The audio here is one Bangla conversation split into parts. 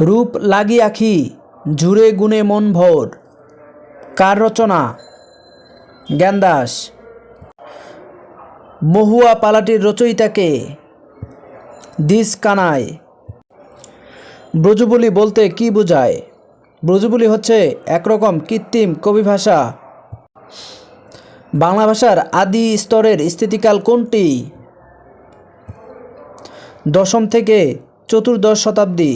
রূপ লাগি আখি ঝুরে গুণে মন ভোর। কার রচনা? জ্ঞানদাস। মহুয়া পালাটির রচয়িতাকে? দিস কানাই। ব্রজবুলি বলতে কি বোঝায়? ব্রজবুলি হচ্ছে একরকম কৃত্রিম কবি ভাষা। বাংলা ভাষার আদি স্তরের স্থিতিকাল কোনটি? দশম থেকে চতুর্দশ শতাব্দী।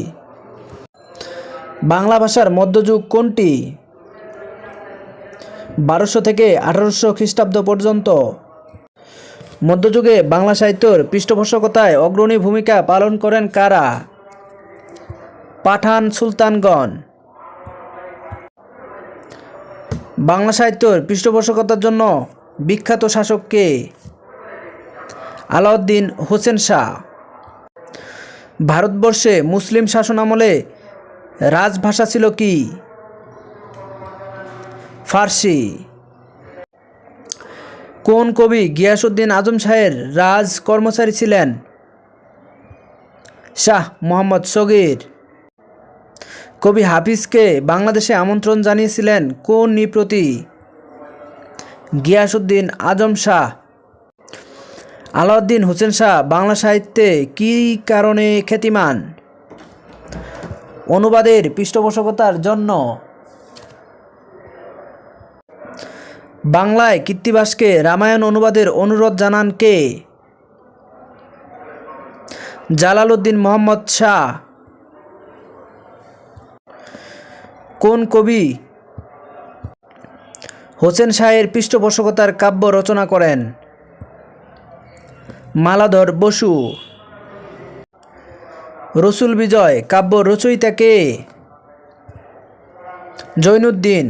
বাংলা ভাষার মধ্যযুগ কোনটি? 1200 থেকে 1800 খ্রিস্টাব্দ পর্যন্ত। মধ্যযুগে বাংলা সাহিত্যের পৃষ্ঠপোষকতায় অগ্রণী ভূমিকা পালন করেন কারা? পাঠান সুলতানগণ। বাংলা সাহিত্যের পৃষ্ঠপোষকতার জন্য বিখ্যাত শাসক কে? আলাউদ্দিন হোসেন শাহ। ভারতবর্ষে মুসলিম শাসনামলে রাজভাষা ছিল কি? ফার্সি। কোন কবি গিয়াসউদ্দিন আজম শাহের রাজ কর্মচারী ছিলেন? শাহ মোহাম্মদ শগীর। কবি হাফিজকে বাংলাদেশে আমন্ত্রণ জানিয়েছিলেন কোন নৃপতি? গিয়াসউদ্দিন আজম শাহ। আলাউদ্দিন হোসেন শাহ বাংলা সাহিত্যে কী কারণে খ্যাতিমান? অনুবাদের পৃষ্ঠপোষকতার জন্য। বাংলায় কৃত্তিবাসকে রামায়ণ অনুবাদের অনুরোধ জানান কে? জালালউদ্দিন মোহাম্মদ শাহ। কোন কবি হোসেন শাহের পৃষ্ঠপোষকতার কাব্য রচনা করেন? মালাধর বসু। রসুল বিজয় কাব্য রচয়িতা কে? জৈনুদ্দিন।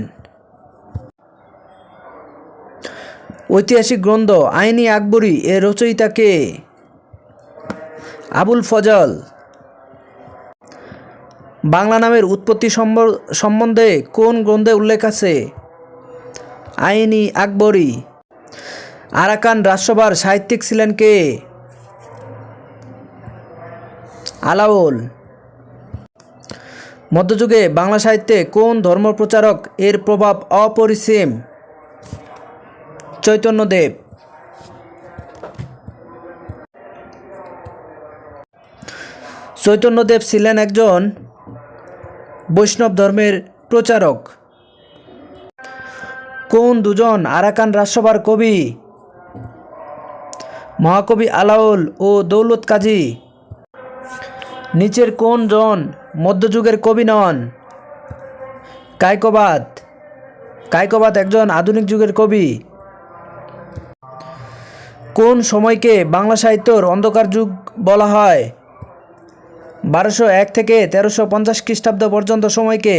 ঐতিহাসিক গ্রন্থ আইনি আকবরী এর রচয়িতা কে? আবুল ফজল। বাংলা নামের উৎপত্তি সম্বন্ধে কোন গ্রন্থে উল্লেখ আছে? আইনি আকবরী। আরাকান রাজসভার সাহিত্যিক ছিলেন কে? আলাওল। মধ্যযুগে বাংলা সাহিত্যে কোন ধর্মপ্রচারক এর প্রভাব অপরিসীম? চৈতন্যদেব। চৈতন্যদেব ছিলেন একজন বৈষ্ণব ধর্মের প্রচারক। কোন দুজন আরাকান রাজসভার কবি? মহাকবি আলাওল ও দৌলত কাজী। নিচের কোন জন মধ্যযুগের কবি নন? কায়কবাদ। কায়কবাদ একজন আধুনিক যুগের কবি। কোন সময়কে বাংলা সাহিত্যের অন্ধকার যুগ বলা হয়? 1201 থেকে 1350 খ্রিস্টাব্দ পর্যন্ত সময়কে।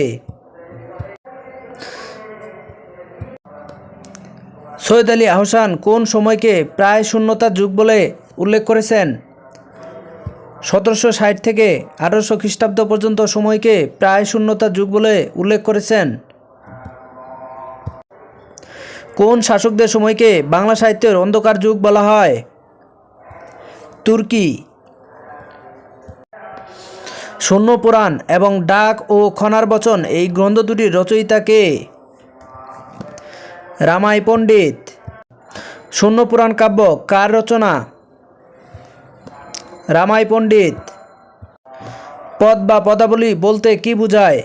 সৈয়দ আলী আহসান কোন সময়কে প্রায় শূন্যতার যুগ বলে উল্লেখ করেছেন? 1760 থেকে 1800 খ্রিস্টাব্দ পর্যন্ত সময়কে প্রায় শূন্যতার যুগ বলে উল্লেখ করেছেন। কোন শাসকদের সময়কে বাংলা সাহিত্যের অন্ধকার যুগ বলা হয়? তুর্কি। শূন্য পুরাণ এবং ডাক ও খনার বচন এই গ্রন্থ দুটির রচয়িতা কে? রামাই পণ্ডিত। শূন্য পুরাণ কাব্য কার রচনা? রামাই পণ্ডিত। পদ বা পদাবলী বলতে কি বোঝায়?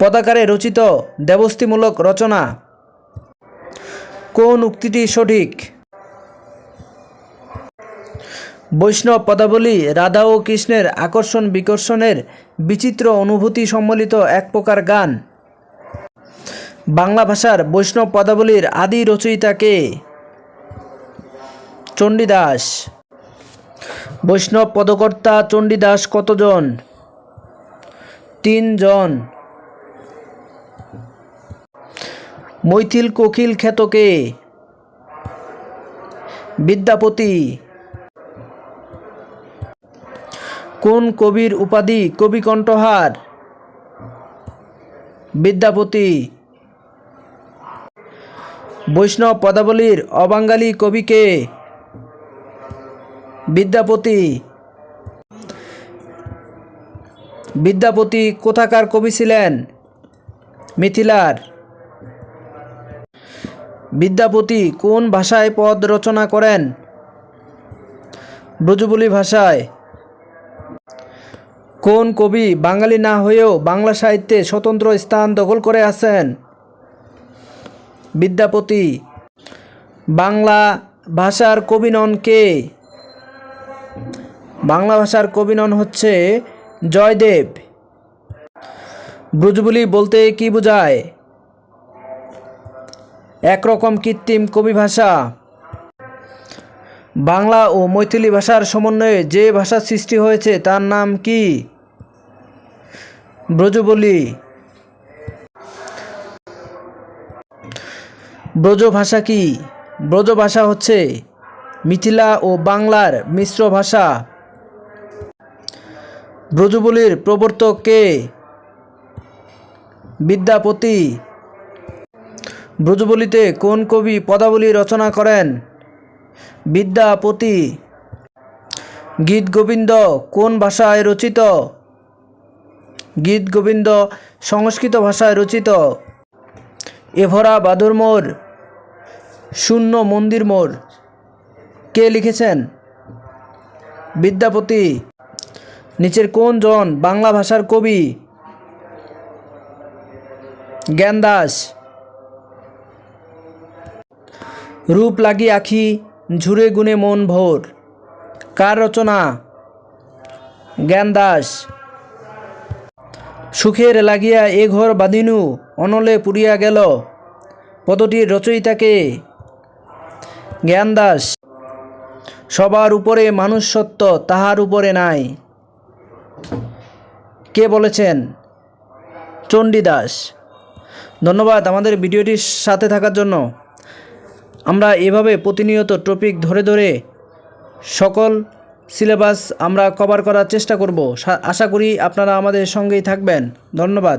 পদাকারে রচিত দেবস্তিমূলক রচনা। কোন উক্তিটি সঠিক? বৈষ্ণব পদাবলী রাধা ও কৃষ্ণের আকর্ষণ বিকর্ষণের বিচিত্র অনুভূতি সম্বলিত এক প্রকার গান। বাংলা ভাষার বৈষ্ণব পদাবলীর আদি রচয়িতা কে? চণ্ডীদাস। বৈষ্ণব পদকর্তা চণ্ডীদাস কতজন? 3 জন। মৈথিল কোকিল খ্যাত কে? বিদ্যাপতি। কোন কবির উপাধি কবি কণ্ঠহার? বিদ্যাপতি। বৈষ্ণব পদাবলীর অবাঙ্গালী কবি কে? বিদ্যাপতি। বিদ্যাপতি কোথাকার কবি ছিলেন? মিথিলার। বিদ্যাপতি কোন ভাষায় পদ রচনা করেন? ব্রজবুলি ভাষায়। কোন কবি বাঙালি না হয়েও বাংলা সাহিত্যে স্বতন্ত্র স্থান দখল করে আছেন? বিদ্যাপতি। বাংলা ভাষার কবি নন কে? বাংলা ভাষার কবি নন হচ্ছে জয়দেব। ব্রজবুলি বলতে কি বোঝায়? একরকম কৃত্রিম কবি ভাষা। বাংলা ও মৈথিলি ভাষার সমন্বয়ে যে ভাষা সৃষ্টি হয়েছে তার নাম কি? ব্রজবুলি। ব্রজ ভাষা কি? ব্রজ ভাষা হচ্ছে মিথিলা ও বাংলার মিশ্র ভাষা। ব্রজবুলির প্রবর্তক কে? বিদ্যাপতি। ব্রজবুলিতে কোন কবি পদাবলী রচনা করেন? বিদ্যাপতি। গীতগোবিন্দ কোন ভাষায় রচিত? গীতগোবিন্দ সংস্কৃত ভাষায় রচিত। এভরা বাদুর মোর শূন্য মন্দির মোর কে লিখেছেন? বিদ্যাপতি। নিচের কোন জন বাংলা ভাষার কবি? জ্ঞানদাস। রূপ লাগি আখি ঝুরে গুনে মন ভোর কার রচনা? জ্ঞানদাস। সুখের লাগিয়া এ ঘর বাঁধিনু অনলে পুরিয়া গেল পদটির রচয়িতাকে? জ্ঞানদাস। সবার উপরে মানুষ সত্য তাহার উপরে নাই কে বলেছেন? চণ্ডীদাস। ধন্যবাদ আমাদের ভিডিওটির সাথে থাকার জন্য। আমরা এভাবে প্রতিনিয়ত টপিক ধরে ধরে সকল সিলেবাস আমরা কভার করার চেষ্টা করব। আশা করি আপনারা আমাদের সঙ্গেই থাকবেন। ধন্যবাদ।